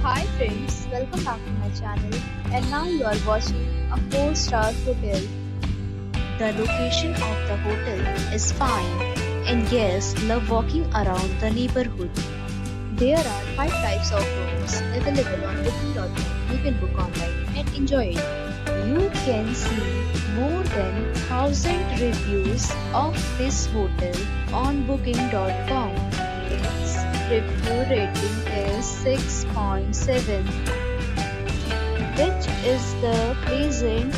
Hi friends, welcome back to my channel and now you are watching a 4-star hotel. The location of the hotel is fine and guests love walking around the neighborhood. There are 5 types of rooms available on booking.com. You can book online and enjoy it. You can see more than 1000 reviews of this hotel on booking.com. Its review rating is 6.7, which is the pleasant.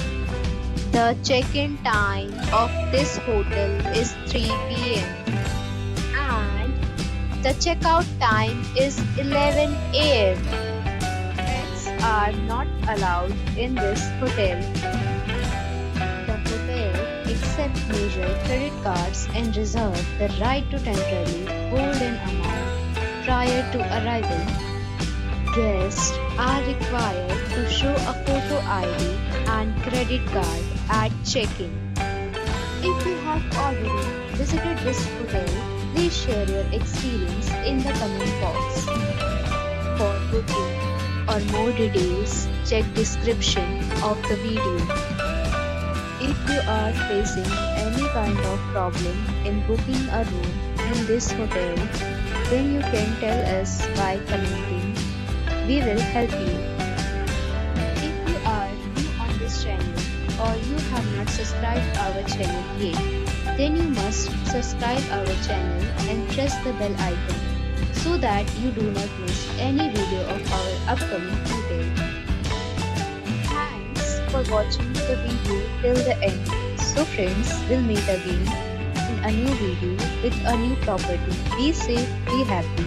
The check-in time of this hotel is 3 p.m. and the checkout time is 11 a.m. Pets are not allowed in this hotel. The hotel accepts major credit cards and reserves the right to temporarily hold an amount prior to arrival. Guests are required to show a photo ID and credit card at check-in. If you have already visited this hotel, please share your experience in the comment box. For booking or more details, check description of the video. If you are facing any kind of problem in booking a room in this hotel, then you can tell us by commenting. We will help you. If you are new on this channel or you have not subscribed our channel yet, then you must subscribe our channel and press the bell icon so that you do not miss any video of our upcoming hotel. Thanks for watching the video till the end. So friends, we'll meet again in a new video with a new property. Be safe, be happy.